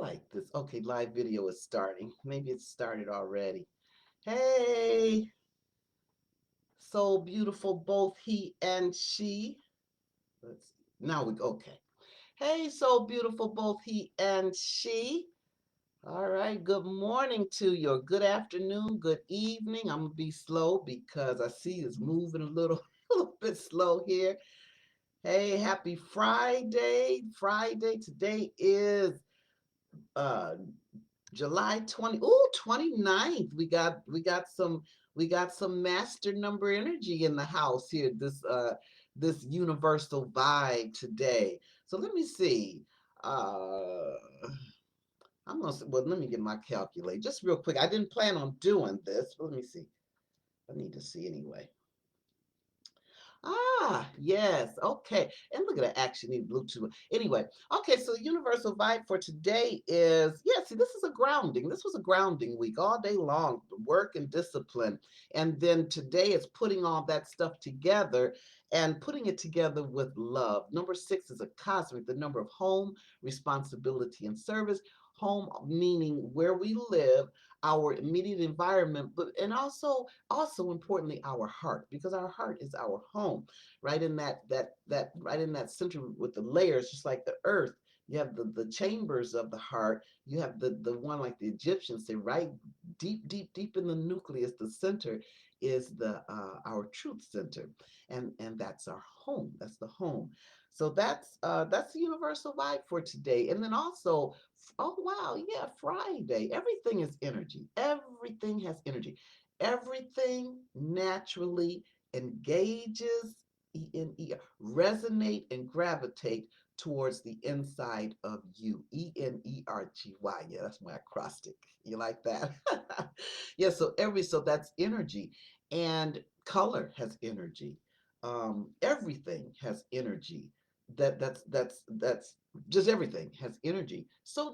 like this. Okay, live video is starting. Maybe it's started already. Hey, so beautiful, both he and she. Let's see. Now we okay. Hey, so beautiful, both he and she. All right, good morning to you, or good afternoon, good evening. I'm gonna be slow because I see it's moving a little, a little bit slow here. Hey, happy Friday. Friday. Today is uh July 20, ooh, 29th. We got some master number energy in the house here. This universal vibe today. So let me see. Uh let me get my calculator just real quick. I didn't plan on doing this, but let me see. I need to see anyway. Ah, yes. Okay. And look at that action in Bluetooth. Anyway, okay, so the universal vibe for today is, yeah, see, this is a grounding. This was a grounding week all day long, work and discipline. And then today is putting all that stuff together and putting it together with love. Number 6 is a cosmic, the number of home, responsibility, and service. Home meaning where we live, our immediate environment, but and also importantly our heart, because our heart is our home, right in that right in that center with the layers, just like the earth. You have the chambers of the heart. You have the one like the Egyptians say, right deep in the nucleus, the center is the our truth center, and that's our home. That's the home. So that's the universal vibe for today. And then also, oh wow, yeah, Friday. Everything is energy. Everything has energy. Everything naturally engages, resonate and gravitate towards the inside of you. Energy. Yeah, that's my acrostic. You like that? Yeah, so that's energy. And color has energy. Everything has energy. That's just everything has energy. So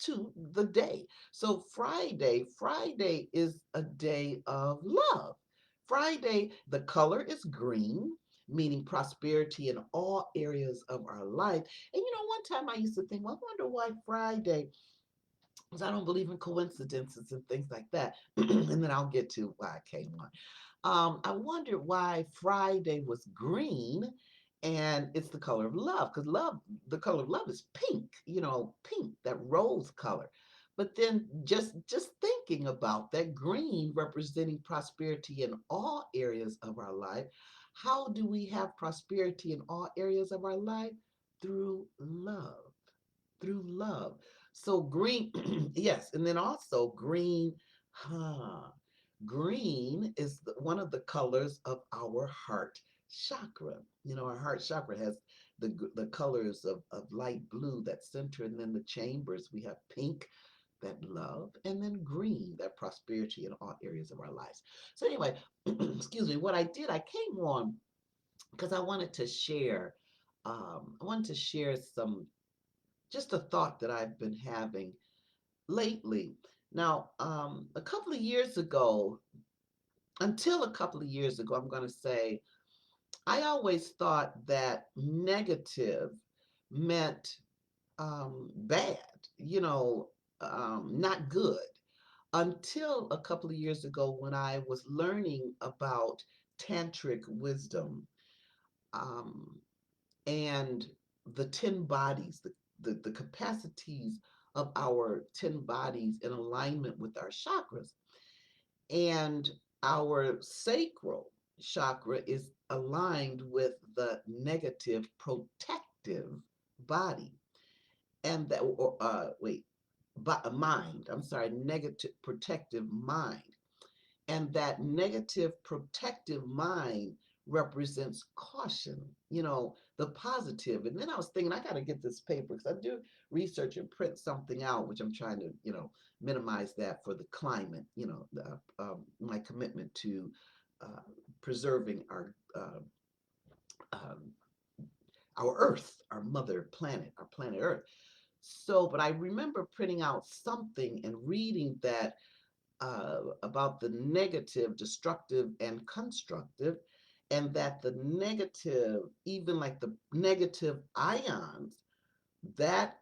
too the day. So Friday is a day of love. Friday, the color is green, meaning prosperity in all areas of our life. And one time I used to think, well, I wonder why Friday, because I don't believe in coincidences and things like that. And then I'll get to why I came on. I wondered why Friday was green, and it's the color of love, because the color of love is pink, pink, that rose color. But then just thinking about that, green representing prosperity in all areas of our life. How do we have prosperity in all areas of our life? Through love. Through love. So green, yes, and then also green, huh? Green is one of the colors of our heart chakra. Our heart chakra has the colors of light blue, that center, and then the chambers. We have pink, that love, and then green, that prosperity in all areas of our lives. So anyway, excuse me, what I did, I came on because I wanted to share some, just a thought that I've been having lately. Now, a couple of years ago, until a couple of years ago, I'm going to say, I always thought that negative meant bad, not good. Until a couple of years ago, when I was learning about tantric wisdom, um, and the 10 bodies, the capacities of our 10 bodies in alignment with our chakras. And our sacral chakra is aligned with the negative protective body. And that, or wait, mind, I'm sorry, negative protective mind. And that negative protective mind represents caution, the positive. And then I was thinking, I got to get this paper because I do research and print something out, which I'm trying to, minimize that for the climate, my commitment to preserving um, our Earth, our mother planet, our planet Earth. So, but I remember printing out something and reading that about the negative, destructive, and constructive, and that the negative, even like the negative ions, that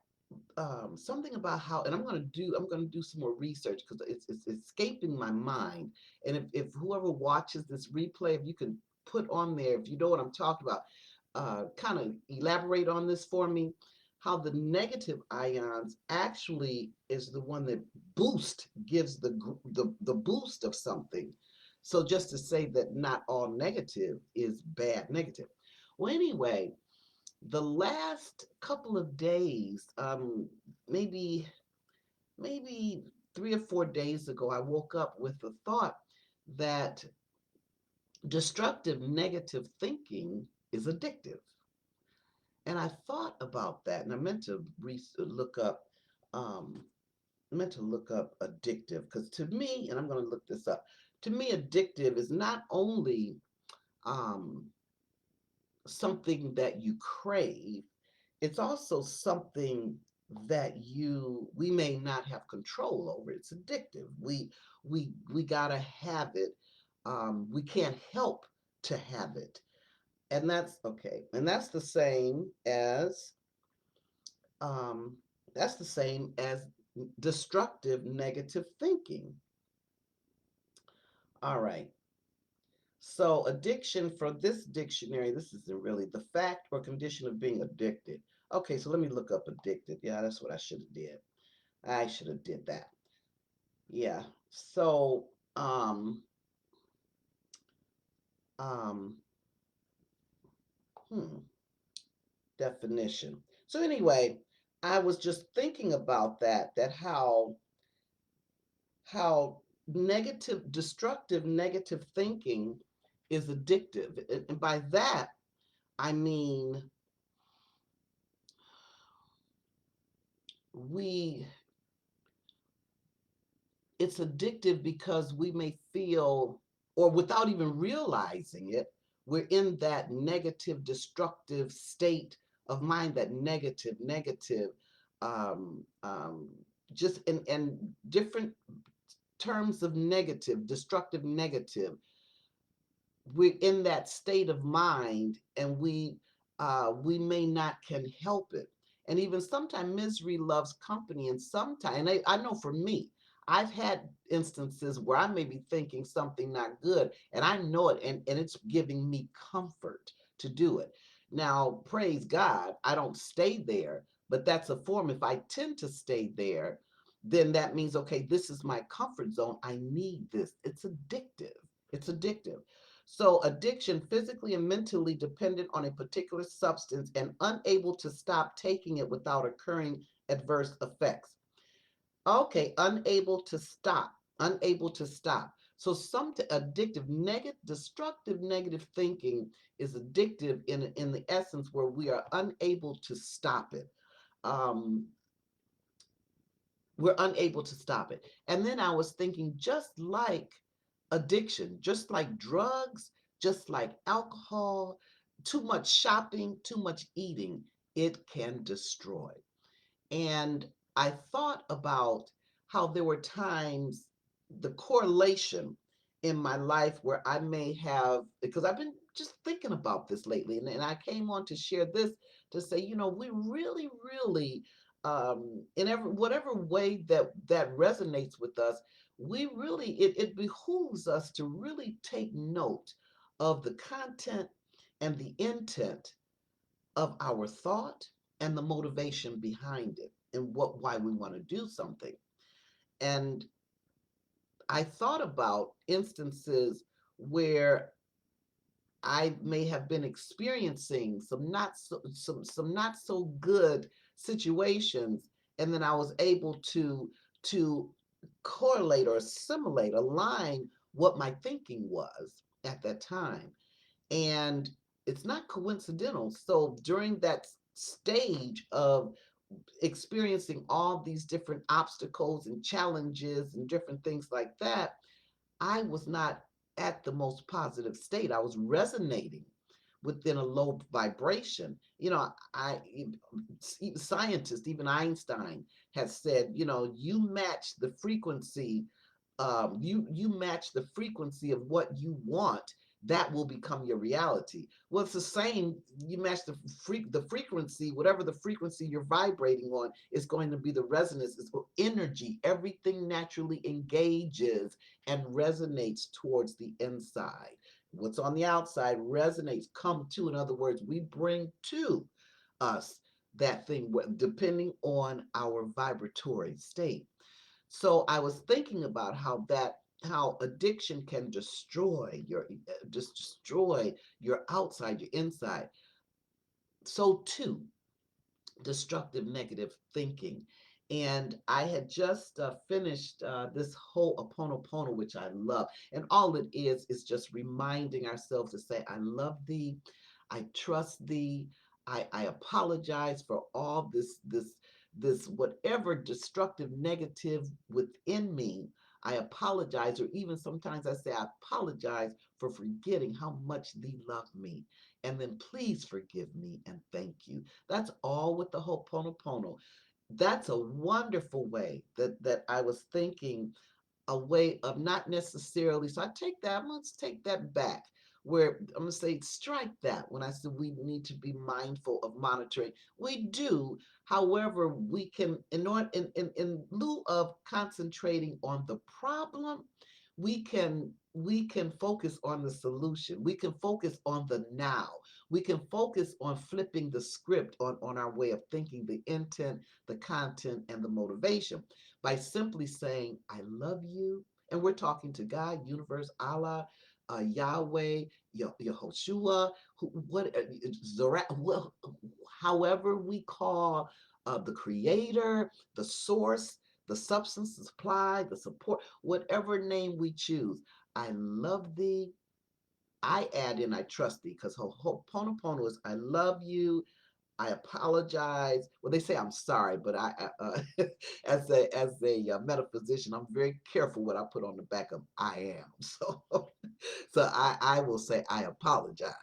something about how, and I'm going to do some more research because it's escaping my mind. And if whoever watches this replay, if you can put on there, if you know what I'm talking about, kind of elaborate on this for me, how the negative ions actually is the one that gives the boost of something. So just to say that not all negative is bad negative. Well, anyway, the last couple of days, maybe maybe 3 or 4 days ago, I woke up with the thought that destructive negative thinking is addictive. And I thought about that, and I meant to look up, um, addictive, because to me, and I'm going to look this up. To me, addictive is not only um, something that you crave, it's also something that we may not have control over. It's addictive. We gotta have it. We can't help to have it. And that's okay. And um, that's the same as destructive negative thinking. All right. So addiction for this dictionary, this isn't really the fact or condition of being addicted. Okay, so let me look up addicted. Yeah, that's what I should have did. I should have did that. Yeah. So um hmm, definition. So anyway, I was just thinking about that how destructive negative thinking is addictive. And by that, I mean we it's addictive because we may feel, or without even realizing it, we're in that negative, destructive state of mind, that negative, um, um, just and different terms of negative, destructive, negative, we're in that state of mind, and we may not can help it. And even sometimes misery loves company, and sometimes, and I know for me, I've had instances where I may be thinking something not good, and I know it, and it's giving me comfort to do it. Now praise God, I don't stay there, but that's a form. If I tend to stay there, then that means, okay, this is my comfort zone, I need this. It's addictive. So, addiction, physically and mentally dependent on a particular substance and unable to stop taking it without occurring adverse effects. Okay, unable to stop. So, some addictive, negative, destructive, negative thinking is addictive in the essence where we are unable to stop it. Um, we're unable to stop it. And then I was thinking, just like addiction, just like drugs, just like alcohol, too much shopping, too much eating, it can destroy. And I thought about how there were times, the correlation in my life where I may have, because I've been just thinking about this lately, and I came on to share this to say, we really, really, in whatever way that resonates with us, we really, it behooves us to really take note of the content and the intent of our thought and the motivation behind it, and why we want to do something. And I thought about instances where I may have been experiencing some not so good situations, and then I was able to correlate or assimilate, align what my thinking was at that time. And it's not coincidental. So during that stage of experiencing all these different obstacles and challenges and different things like that, I was not at the most positive state. I was resonating within a low vibration. Scientists, even Einstein, has said, you match the frequency, you match the frequency of what you want, that will become your reality. Well, it's the same. You match the frequency, whatever the frequency you're vibrating on is going to be the resonance. It's energy. Everything naturally engages and resonates towards the inside. What's on the outside resonates, come to. In other words, we bring to us that thing depending on our vibratory state. So I was thinking about how addiction can destroy your outside, your inside. So too, destructive negative thinking. And I had just finished this whole Oponopono, which I love. And all it is just reminding ourselves to say, I love thee, I trust thee, I apologize for all this whatever destructive negative within me. I apologize, or even sometimes I say, I apologize for forgetting how much thee love me. And then please forgive me and thank you. That's all with the Ho'oponopono. That's a wonderful way that I was thinking, a way of not necessarily. So I take that, let's take that back. Where I'm gonna say strike that when I said we need to be mindful of monitoring. We do, however, we can in lieu of concentrating on the problem, we can focus on the solution. We can focus on the now. We can focus on flipping the script on our way of thinking, the intent, the content, and the motivation by simply saying, I love you. And we're talking to God, universe, Allah, Yahweh, Yehoshua, well, however we call the creator, the source, the substance, the supply, the support, whatever name we choose. I love thee. I add in, I trust thee, because Ho'oponopono is, I love you, I apologize. Well, they say I'm sorry, but as a metaphysician, I'm very careful what I put on the back of I am. So I will say I apologize.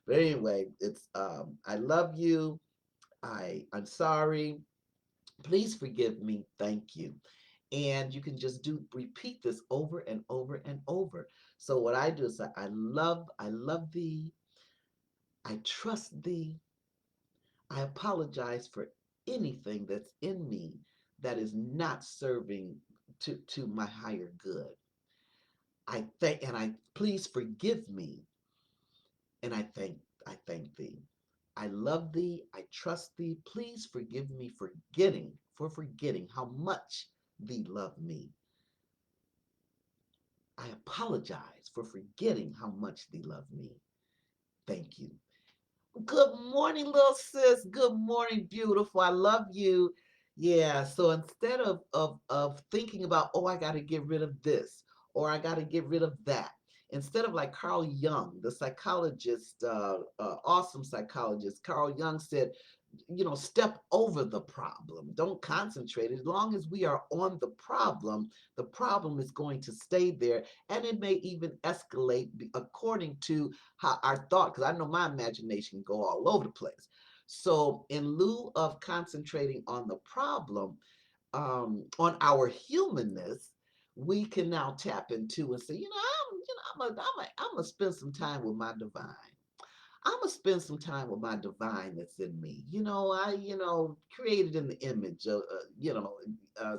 But anyway, it's I love you. I'm sorry. Please forgive me. Thank you. And you can just repeat this over and over and over. So what I do is I love thee. I trust thee. I apologize for anything that's in me that is not serving to my higher good. I please forgive me, and I thank thee. I love thee, I trust thee. Please forgive me for forgetting how much thee love me. I apologize for forgetting how much thee love me. Thank you. Good morning, little sis. Good morning, beautiful. I love you. Yeah. So instead of thinking about, oh, I got to get rid of this or I got to get rid of that, instead of like Carl Jung, the psychologist, awesome psychologist, Carl Jung said, step over the problem. Don't concentrate. As long as we are on the problem is going to stay there, and it may even escalate according to how our thought. Because I know my imagination can go all over the place. So, in lieu of concentrating on the problem, on our humanness, we can now tap into and say, I'm gonna spend some time with my divine. I'm gonna spend some time with my divine that's in me. Created in the image of,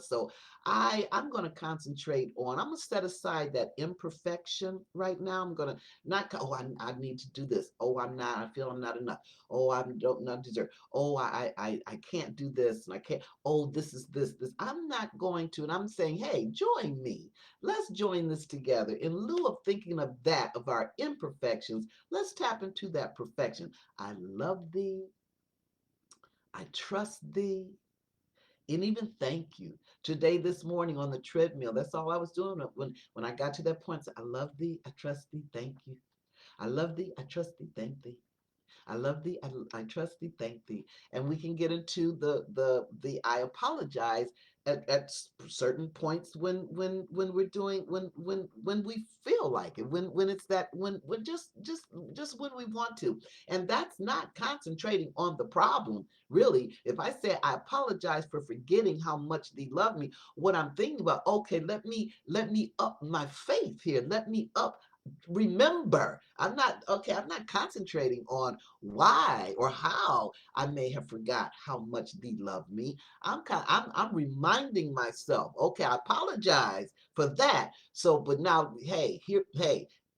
so I'm gonna concentrate on. I'm gonna set aside that imperfection right now. I'm gonna not. Oh, I need to do this. Oh, I'm not. I feel I'm not enough. Oh, I don't not deserve. Oh, I can't do this and I can't. Oh, this is this. I'm not going to. And I'm saying, hey, join me. Let's join this together. In lieu of thinking of that, of our imperfections, let's tap into that perfection. I love thee. I trust thee. And even thank you. Today, this morning on the treadmill, that's all I was doing. When I got to that point, I said, I love thee. I trust thee. Thank you. I love thee. I trust thee. Thank thee. I love thee. I trust thee. Thank thee. And we can get into the I apologize at certain points when we're doing when we feel like it, when it's that when just when we want to. And that's not concentrating on the problem. Really, if I say I apologize for forgetting how much thee love me, what I'm thinking about, okay, let me up my faith here. Let me up remember. I'm not concentrating on why or how I may have forgot how much thee loved me. I'm reminding myself, okay, I apologize for that. So, but now, hey,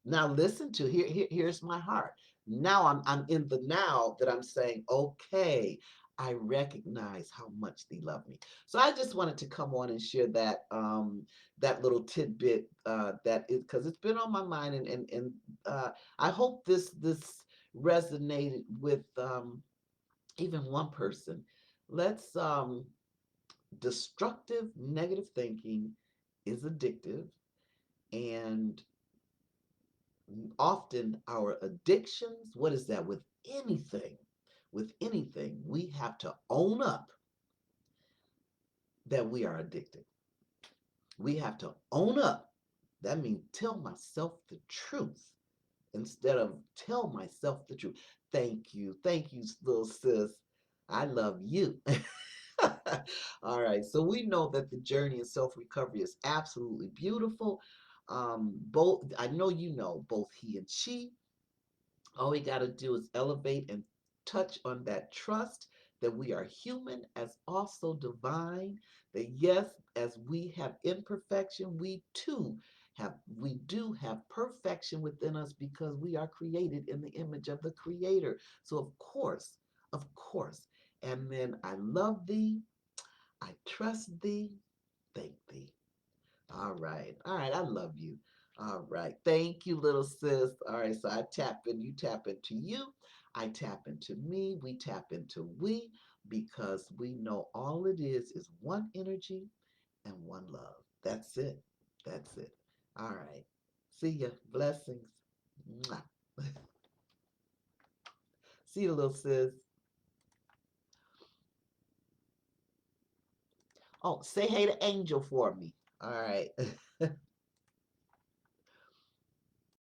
now listen to here's my heart. Now I'm in the now that I'm saying, okay, I recognize how much thee love me. So I just wanted to come on and share that little tidbit that is because it's been on my mind, and I hope this resonated with even one person. Let's destructive negative thinking is addictive, and often our addictions, what is that with anything? With anything, we have to own up that we are addicted. We have to own up. That means tell myself the truth instead of tell myself the truth. Thank you. Thank you, little sis. I love you. All right. So we know that the journey of self recovery is absolutely beautiful. Both, I know you know, both he and she, all we got to do is elevate and touch on that trust that we are human as also divine. That yes, as we have imperfection, we do have perfection within us because we are created in the image of the Creator. So of course, and then I love thee, I trust thee, thank thee. All right. All right. I love you. All right. Thank you, little sis. All right. So I tap in, you tap into you. I tap into me. We tap into we because we know all it is one energy and one love. That's it. That's it. All right. See ya. Blessings. Mwah. See you, little sis. Oh, say hey to Angel for me. All right.